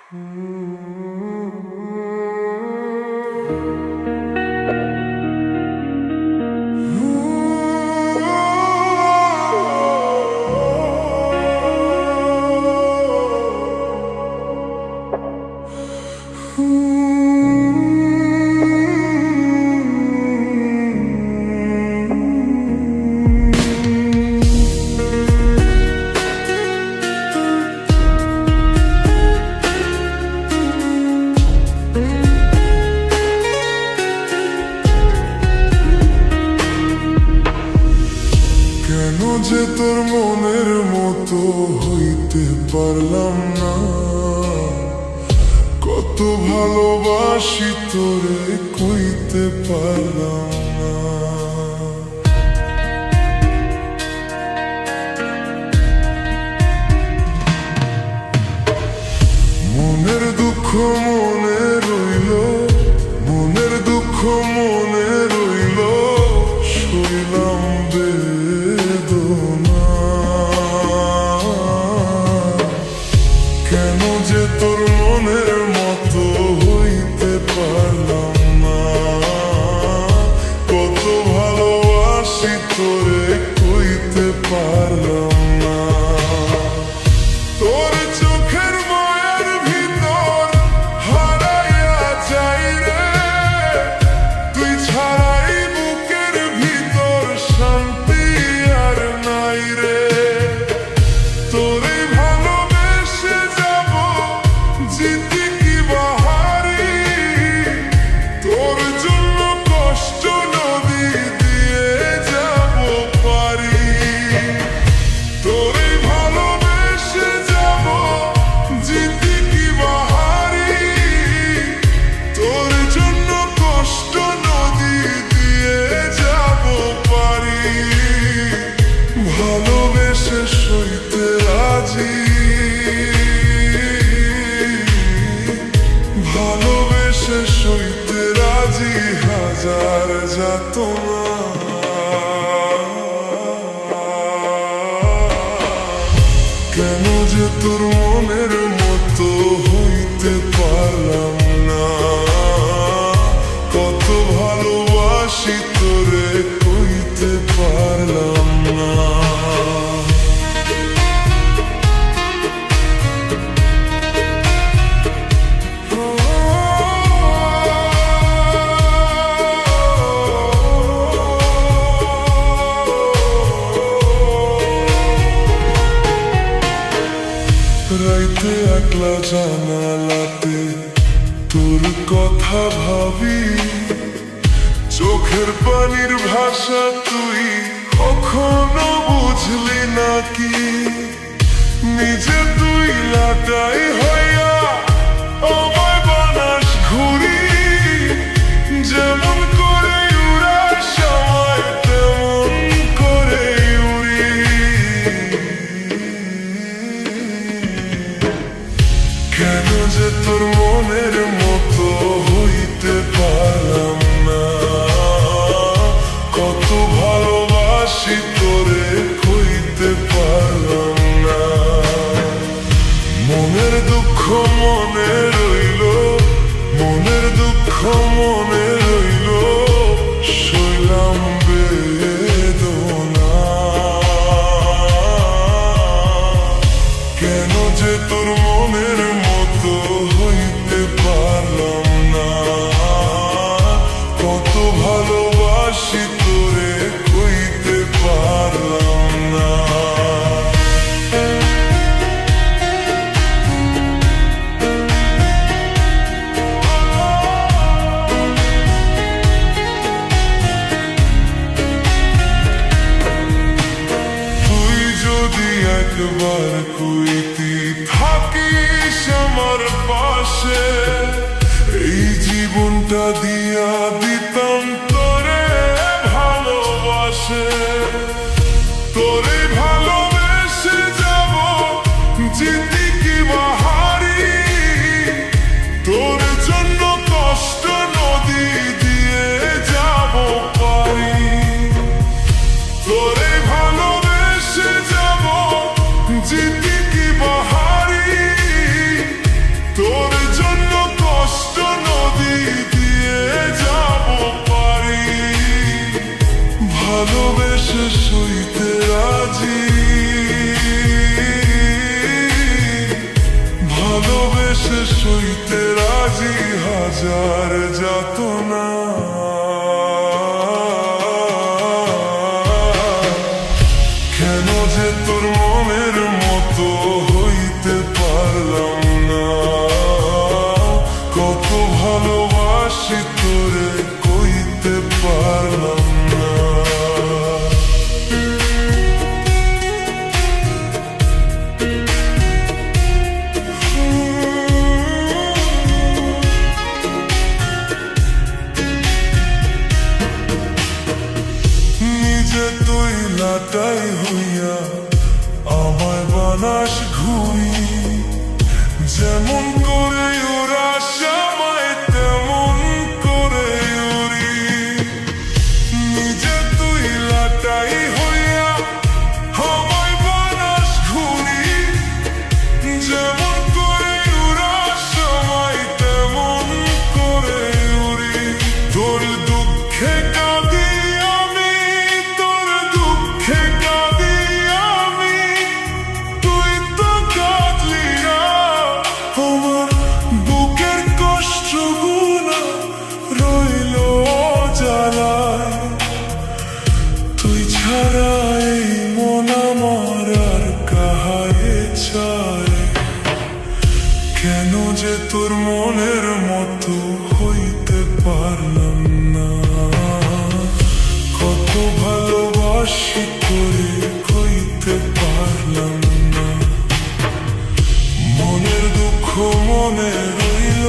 কেন যে তোর মনের মতো হইতে পারলাম না, কত ভালোবাসি তোরে কইতে পারলাম না। মনের দুঃখ মনে রইল, মনের দুঃখ মনে রইল, শুইলাম বেদনা। কেন যে তোর মনের মতো হইতে পারলাম না, কত ভালোবাসি তোরে কইতে পারলাম না। তোর চোখের মায়ার ভিতর হারাইয়া যাই রে, তুই ছাড়াই বুকের ভিতর শান্তি আর নাই রে। তোরে ভালোবেসে যাব জিতি কি বাহারি, তোর জন্য কষ্ট নদী দিয়ে যাব পারি। তোরে ভালোবেসে যাব জিতি কি বাহারি, তোর জন্য কষ্ট নদী দিয়ে যাব পারি। ভালোবেসে সইতে রাজি, ভালোবেসে সইতে রাজি হাজার যাতনা। কেন যে তোর মনের মতো হইতে পারলাম না, কত ভালোবাসি তোরে কইতে পারলাম না। রাইতে একলা জানালাতে তোর কথা ভাবি, চোখের পানির ভাষা তুই কখনো বুঝলি নাকি। নিজে তুই লাটাই হইয়া আমায় বানাস ঘুরি, যেমন করে উড়াস আমায় তেমন করে উড়ি। কেন যে তোর মনের মতো হইতে পারলাম না, কত ভালোবাসি তোরে কইতে পারলাম না। মনের দুঃখ মনে রইল, মনের দুঃখ মনে রইল, শুইলাম বেদনা। কেন যে তোর মনের মতো হইতে পারলাম না, কত ভালোবাসি তোরে কইতে পারলাম না। তুই যদি একবার কইতি থাকিস আমার পাশে, এই জীবনটা দিয়া দিতাম তোরে ভালোবাসে। তোরে ভালোবেসে যাব জিতি কি বাহারি, তোর জন্য কষ্ট নদী দিয়ে যাব পারি। তোরে ভালোবেসে যাব জিতি কি বাহারি, তোর সইতে রাজি হাজার যাতনা। কেন যে তোর মনের মতো হইতে পারলাম না, কত ভালোবাসি তোরে কইতে পারলাম না। নিজে তুই লাটাই হইয়া আমায় বানাস ঘুরি, যেমন করে ওরা আমায় তেমন করে উড়ি। নিজে তুই লাটাই হইয়া আমায় বানাস ঘুরি, যেমন করে ওরা আমায় তেমন করে উড়ি। তোর দুঃখে কাঁদি আমি, তোর দুঃখে কাঁদি আমি, তুই তো কাঁদলি না। আমার বুকের কষ্টগুলো রইল জ্বালায়, তুই ছাড়া এই মন আমার আর কাহারে চায়। কেন যে তোর মনের মতো হইতে পারলাম না, কত ভালোবাসি তোরে কইতে পারলাম না। মনের দুঃখ মনে রইল,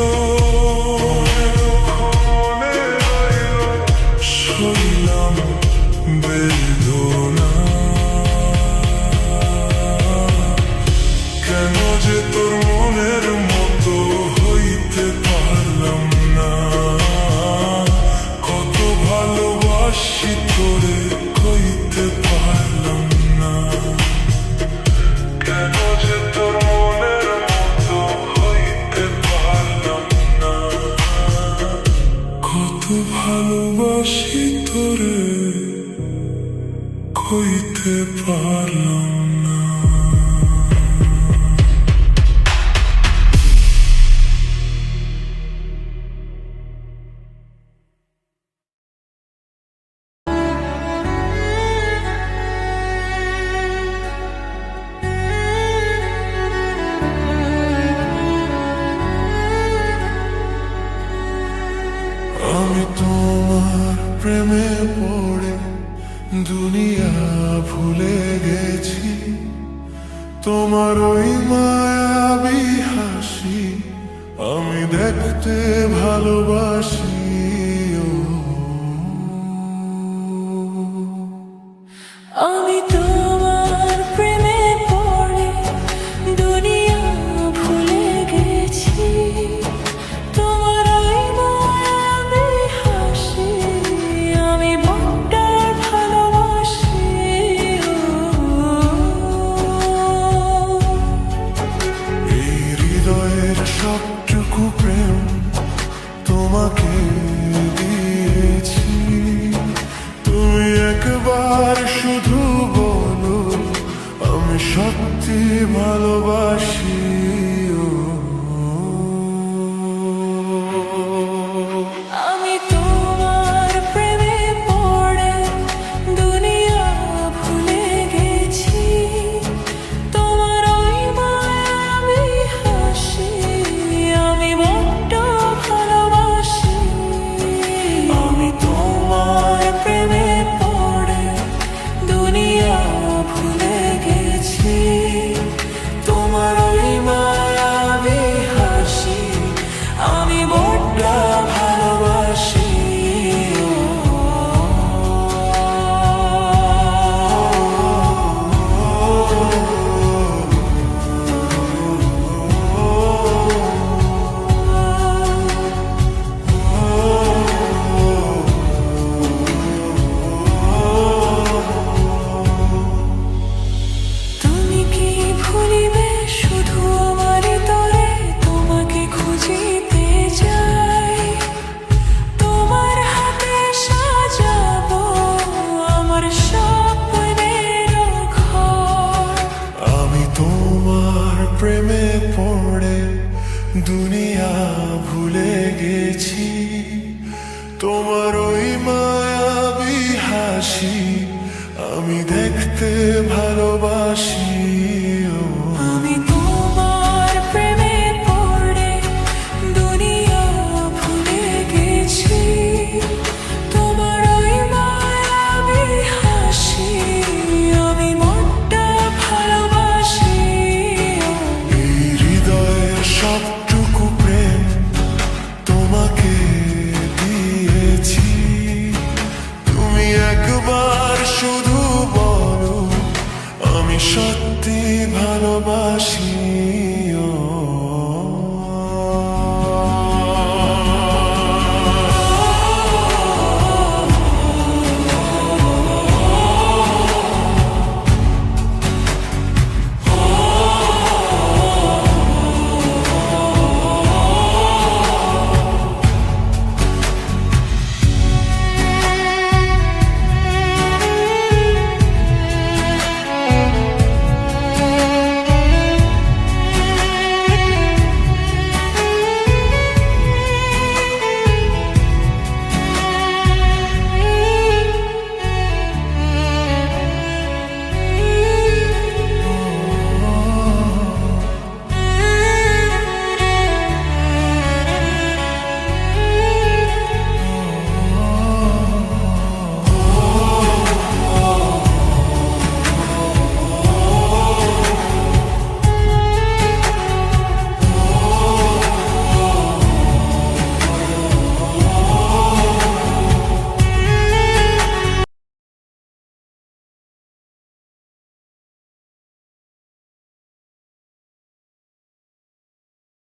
সইলাম বেদনা। কেন যে তোর মনের মতো হইতে পারলাম না, কত ভালোবাসি তোরে কইতে পারলাম না। কেন যে তোর মনের মতো হইতে পারলাম না, কত ভালোবাসি তোরে কইতে পারলাম না। আমি তোমার প্রেমে পড়ে দুনিয়া ভুলে গেছি, তোমার ওই মায়াবী হাসি আমি দেখতে ভালোবাসি। আমি তোমার প্রেমে পড়ে দুনিয়া ভুলে গেছি, তোমার ওই মায়াবী হাসি আমি বড্ড ভালোবাসি। এই হৃদয়ের সবটুকু প্রেম তোমাকে দিয়েছি, তুমি একবার শুধু বলো আমি সত্যি ভালোবাসি। আমি তোমার প্রেমে পড়ে দুনিয়া ভুলে গেছি, তোমার ওই মায়াবী হাসি আমি বড্ড ভালোবাসি। দুনিয়া ভুলে গেছি তোমার ওই মায়াবী হাসি আমি দেখতে ভালোবাসি